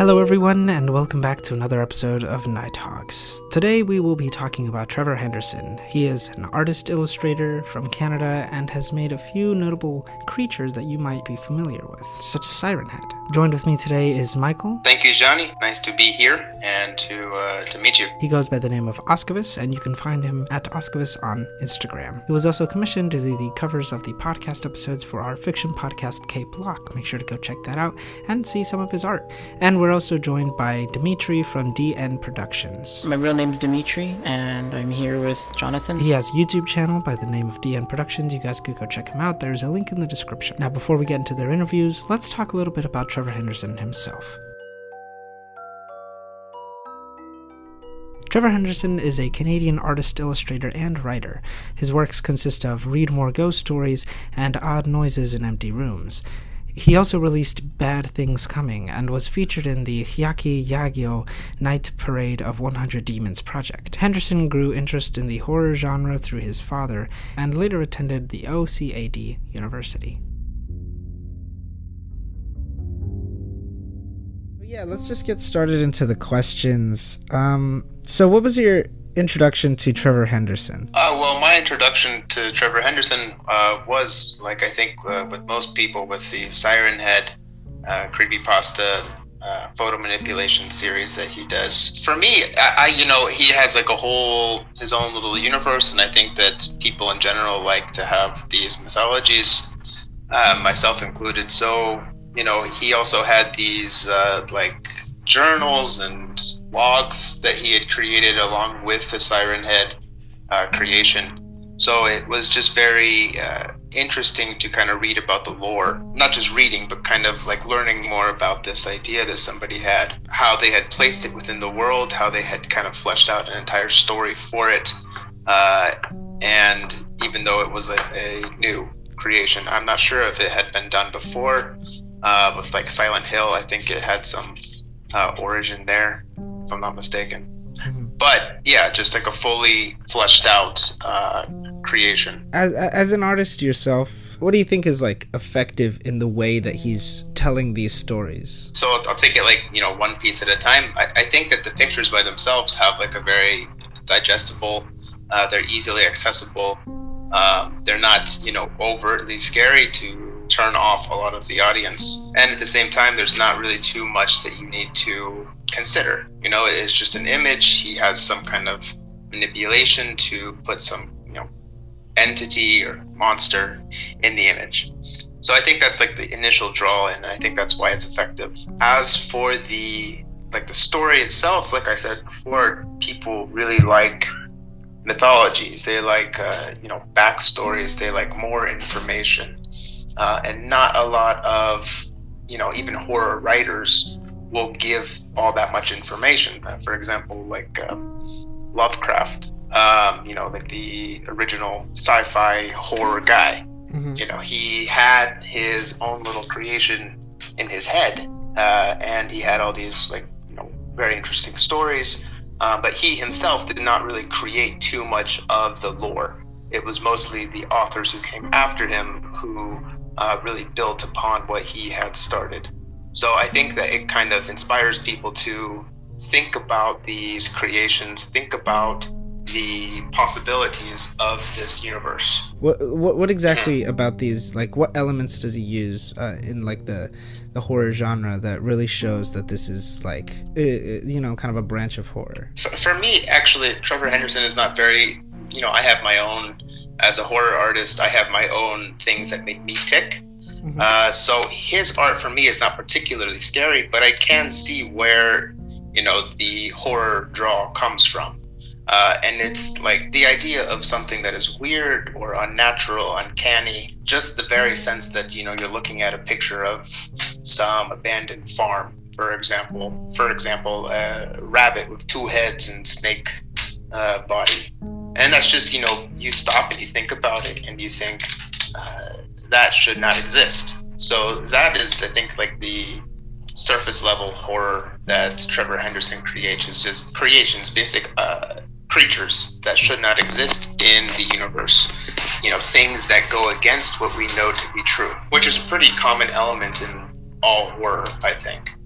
Hello everyone, and welcome back to another episode of Nighthawks. Today we will be talking about Trevor Henderson. He is an artist-illustrator from Canada and has made a few notable creatures that you might be familiar with, such as Siren Head. Joined with me today is Michael. Thank you, Johnny. Nice to be here and to meet you. He goes by the name of Oscavis, and you can find him at Oscavis on Instagram. He was also commissioned to do the covers of the podcast episodes for our fiction podcast K-Block. Make sure to go check that out and see some of his art. And we're also joined by Demitri from DN Productions. My real name's Demitri, and I'm here with Jonathan. He has a YouTube channel by the name of DN Productions. You guys could go check him out. There's a link in the description. Now, before we get into their interviews, let's talk a little bit about Trevor Henderson himself. Trevor Henderson is a Canadian artist, illustrator, and writer. His works consist of Read More Ghost Stories and Odd Noises in Empty Rooms. He also released Bad Things Coming and was featured in the Hyaki Yagyo Night Parade of 100 Demons project. Henderson grew interest in the horror genre through his father and later attended the OCAD University. Yeah, let's just get started into the questions. So what was your introduction to Trevor Henderson? Well, my introduction to Trevor Henderson was, like I think with most people, with the Siren Head creepypasta photo manipulation series that he does. For me, he has like his own little universe, and I think that people in general like to have these mythologies, myself included. So, he also had these journals and logs that he had created along with the Siren Head creation. So it was just very interesting to kind of read about the lore, not just reading, but kind of like learning more about this idea that somebody had, how they had placed it within the world, how they had kind of fleshed out an entire story for it. And even though it was a new creation, I'm not sure if it had been done before. With like Silent Hill, I think it had some origin there, if I'm not mistaken. But yeah, just like a fully fleshed out creation. As an artist yourself, what do you think is like effective in the way that he's telling these stories? So I'll take it like, one piece at a time. I think that the pictures by themselves have like a very digestible, they're easily accessible. They're not, overtly scary to turn off a lot of the audience, and at the same time there's not really too much that you need to consider. It's just an image. He has some kind of manipulation to put some entity or monster in the image. So I think that's like the initial draw, and I think that's why it's effective. As for the story itself, like I said before, people really like mythologies. They like backstories. They like more information. And not a lot of, even horror writers will give all that much information. For example, Lovecraft, like the original sci-fi horror guy. Mm-hmm. He had his own little creation in his head, and he had all these very interesting stories. But he himself did not really create too much of the lore. It was mostly the authors who came after him who really built upon what he had started. So I think that it kind of inspires people to think about these creations, think about the possibilities of this universe. What exactly about these, what elements does he use in the horror genre that really shows that this is kind of a branch of horror? For me, actually, Trevor Henderson is not very, I have my own, as a horror artist, I have my own things that make me tick. Mm-hmm. So his art for me is not particularly scary, but I can see where, the horror draw comes from. And it's like the idea of something that is weird or unnatural, uncanny, just the very sense that, you're looking at a picture of some abandoned farm, for example, a rabbit with two heads and snake body. And that's just, you stop and you think about it and you think that should not exist. So that is, I think, the surface level horror that Trevor Henderson creates, is just creations, basic creatures that should not exist in the universe. Things that go against what we know to be true, which is a pretty common element in all horror, I think.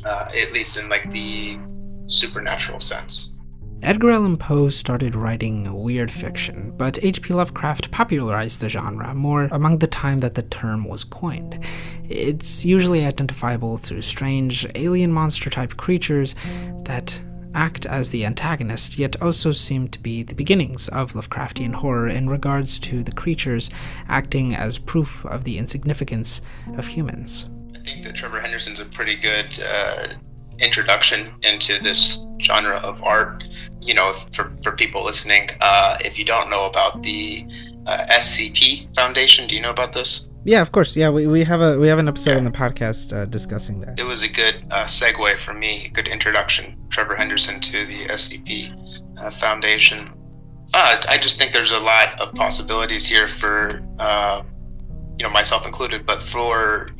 at least in like the supernatural sense. Edgar Allan Poe started writing weird fiction, but H.P. Lovecraft popularized the genre more among the time that the term was coined. It's usually identifiable through strange alien monster-type creatures that act as the antagonist, yet also seem to be the beginnings of Lovecraftian horror in regards to the creatures acting as proof of the insignificance of humans. I think that Trevor Henderson's a pretty good introduction into this genre of art. You know, for people listening, if you don't know about the SCP Foundation, do you know about this? Yeah, of course. Yeah, we have an episode in the podcast discussing that. It was a good segue for me, a good introduction, Trevor Henderson, to the SCP Foundation. I just think there's a lot of possibilities here for, myself included, but for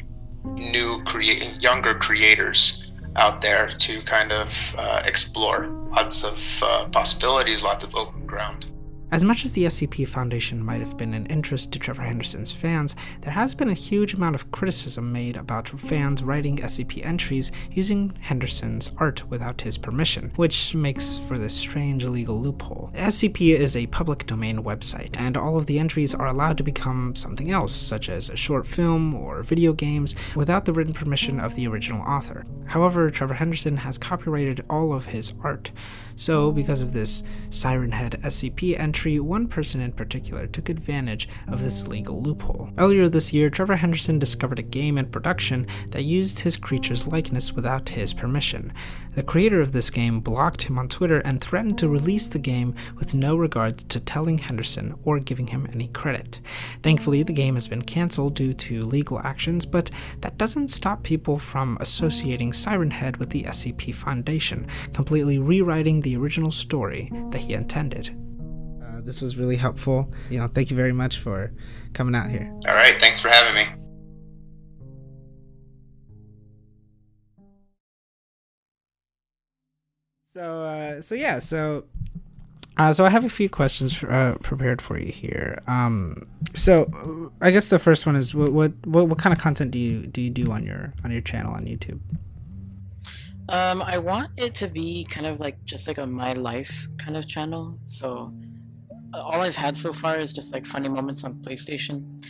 younger creators out there to kind of explore lots of possibilities, lots of open ground. As much as the SCP Foundation might have been an interest to Trevor Henderson's fans, there has been a huge amount of criticism made about fans writing SCP entries using Henderson's art without his permission, which makes for this strange legal loophole. SCP is a public domain website, and all of the entries are allowed to become something else, such as a short film or video games, without the written permission of the original author. However, Trevor Henderson has copyrighted all of his art. So, because of this Siren Head SCP entry, one person in particular took advantage of this legal loophole. Earlier this year, Trevor Henderson discovered a game in production that used his creature's likeness without his permission. The creator of this game blocked him on Twitter and threatened to release the game with no regard to telling Henderson or giving him any credit. Thankfully, the game has been cancelled due to legal actions, but that doesn't stop people from associating Siren Head with the SCP Foundation, completely rewriting the original story that he intended. This was really helpful. Thank you very much for coming out here. All right, thanks for having me. So I have a few questions prepared for you here. So I guess the first one is what kind of content do you do on your channel on YouTube? I want it to be kind of like just like a my life kind of channel. So all I've had so far is just like funny moments on PlayStation,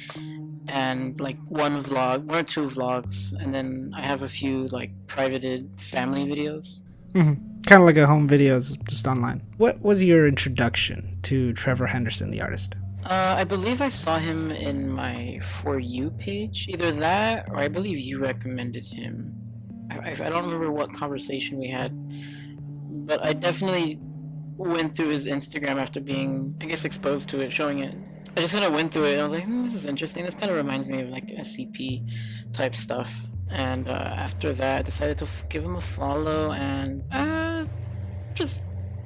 and like one or two vlogs, and then I have a few like privated family videos. Mm-hmm. Kind of like a home videos just online. What was your introduction to Trevor Henderson, the artist? I believe I saw him in my For You page. Either that, or I believe you recommended him. I don't remember what conversation we had, but I definitely went through his Instagram after being, I guess, exposed to it, showing it. I just kind of went through it and I was like, this is interesting. This kind of reminds me of like SCP type stuff. And after that, I decided to give him a follow, and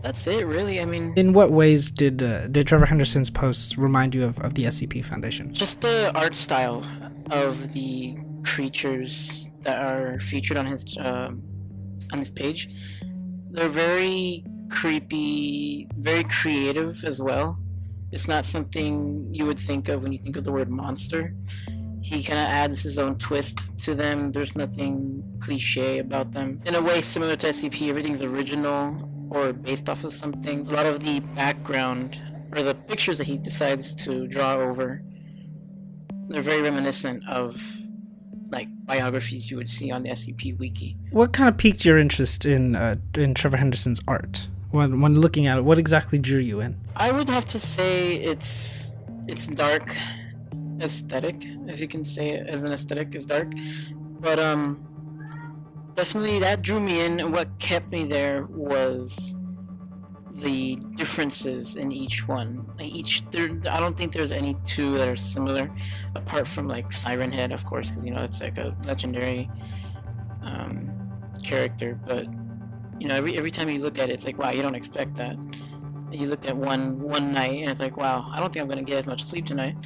that's it, really. I mean, in what ways did Trevor Henderson's posts remind you of the SCP Foundation? Just the art style of the creatures that are featured on his page. They're very creepy, very creative as well. It's not something you would think of when you think of the word monster. He kind of adds his own twist to them. There's nothing cliche about them. In a way similar to SCP, everything's original or based off of something. A lot of the background or the pictures that he decides to draw over, they're very reminiscent of like biographies you would see on the SCP wiki. What kind of piqued your interest in Trevor Henderson's art? When looking at it, what exactly drew you in? I would have to say it's dark aesthetic, if you can say it as an aesthetic is dark, but definitely that drew me in, and what kept me there was the differences in each one. I don't think there's any two that are similar, apart from like Siren Head, of course, because it's like a legendary character. But every time you look at it, it's like, wow, you don't expect that. And you look at one night, and it's like, wow, I don't think I'm gonna get as much sleep tonight.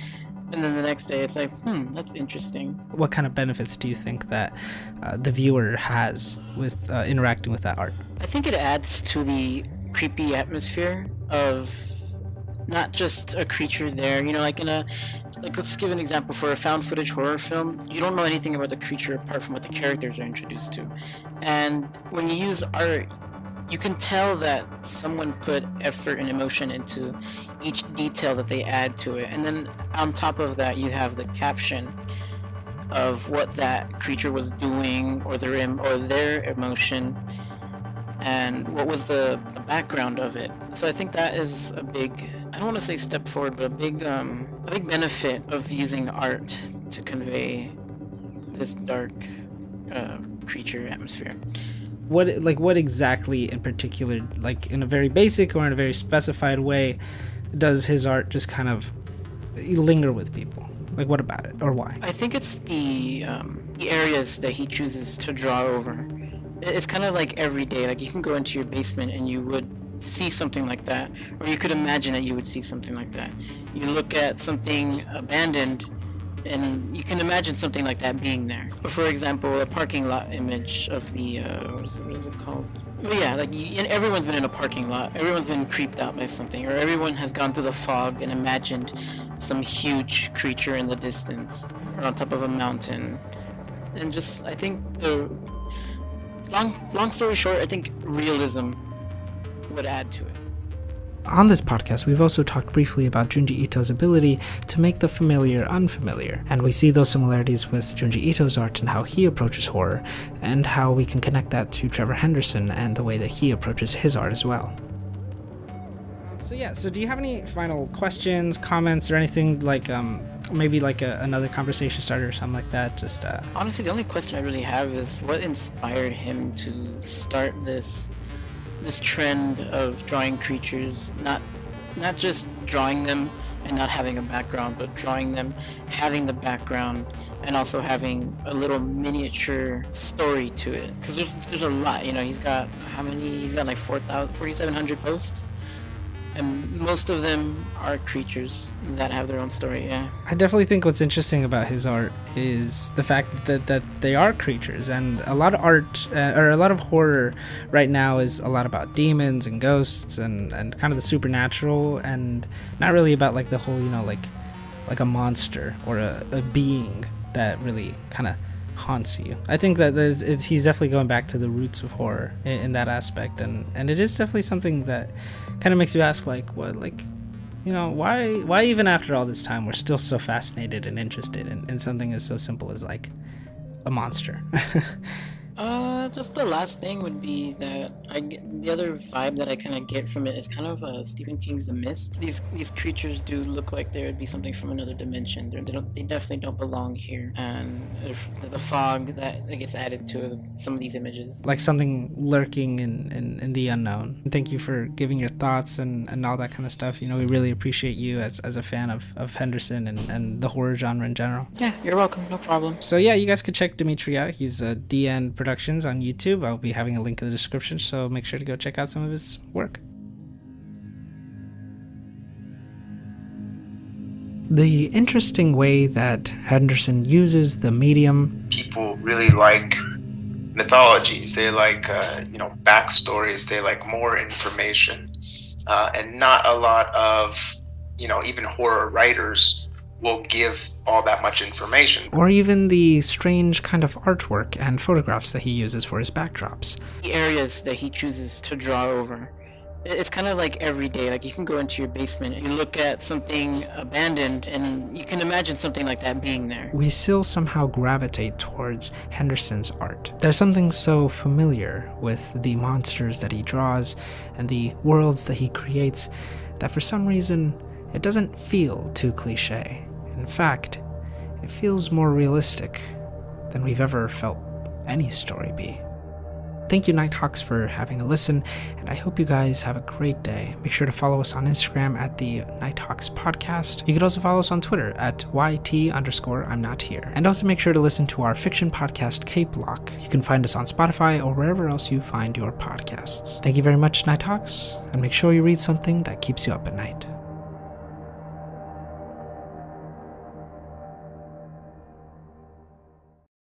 And then the next day, it's like, that's interesting. What kind of benefits do you think that the viewer has with interacting with that art? I think it adds to the creepy atmosphere of not just a creature there. You know, like let's give an example for a found footage horror film. You don't know anything about the creature apart from what the characters are introduced to. And when you use art, you can tell that someone put effort and emotion into each detail that they add to it. And then on top of that, you have the caption of what that creature was doing, or their emotion, and what was the background of it. So I think that is a big, I don't want to say step forward, but a big benefit of using art to convey this dark creature atmosphere. What exactly in particular, like in a very basic or in a very specified way, does his art just kind of linger with people? Like, what about it, or why? I think it's the areas that he chooses to draw over. It's kind of like every day. Like, you can go into your basement and you would see something like that, or you could imagine that you would see something like that. You look at something abandoned, and you can imagine something like that being there. For example, a parking lot image of the what is it called? Well, yeah, like everyone's been in a parking lot. Everyone's been creeped out by something, or everyone has gone through the fog and imagined some huge creature in the distance, or on top of a mountain. And just, I think the long story short, I think realism would add to it. On this podcast, we've also talked briefly about Junji Ito's ability to make the familiar unfamiliar, and we see those similarities with Junji Ito's art and how he approaches horror, and how we can connect that to Trevor Henderson and the way that he approaches his art as well. So do you have any final questions, comments, or anything like maybe like another conversation starter or something like that? Honestly, the only question I really have is what inspired him to start this trend of drawing creatures, not just drawing them and not having a background, but drawing them, having the background, and also having a little miniature story to it. Because there's a lot, you know. He's got like 4,700 posts, and most of them are creatures that have their own story. Yeah, I definitely think what's interesting about his art is the fact that they are creatures, and a lot of art or a lot of horror right now is a lot about demons and ghosts and kind of the supernatural, and not really about like the whole, you know, like a monster or a being that really kind of haunts you. I think that he's definitely going back to the roots of horror in that aspect, and it is definitely something that kind of makes you ask, like, what, like, you know, why even after all this time we're still so fascinated and interested in something as so simple as like a monster. Just the last thing would be that the other vibe that I kind of get from it is kind of Stephen King's The Mist. These creatures do look like they would be something from another dimension. They definitely don't belong here, and the fog that gets added to some of these images, like something lurking in the unknown. Thank you for giving your thoughts and all that kind of stuff. You know, we really appreciate you as a fan of Henderson and the horror genre in general. Yeah, you're welcome. No problem. So yeah, you guys could check Demitri out. He's DN Productions on YouTube. I'll be having a link in the description, so make sure to go check out some of his work. The interesting way that Henderson uses the medium. People really like mythologies. They like, backstories. They like more information. And not a lot of, even horror writers will give all that much information. Or even the strange kind of artwork and photographs that he uses for his backdrops. The areas that he chooses to draw over. It's kind of like every day. Like, you can go into your basement and you look at something abandoned, and you can imagine something like that being there. We still somehow gravitate towards Henderson's art. There's something so familiar with the monsters that he draws and the worlds that he creates that for some reason it doesn't feel too cliche. In fact, it feels more realistic than we've ever felt any story be. Thank you, Nighthawks, for having a listen, and I hope you guys have a great day. Make sure to follow us on Instagram at the Nighthawks Podcast. You can also follow us on Twitter at YT_I'm not here. And also make sure to listen to our fiction podcast, Cape Lock. You can find us on Spotify or wherever else you find your podcasts. Thank you very much, Nighthawks, and make sure you read something that keeps you up at night.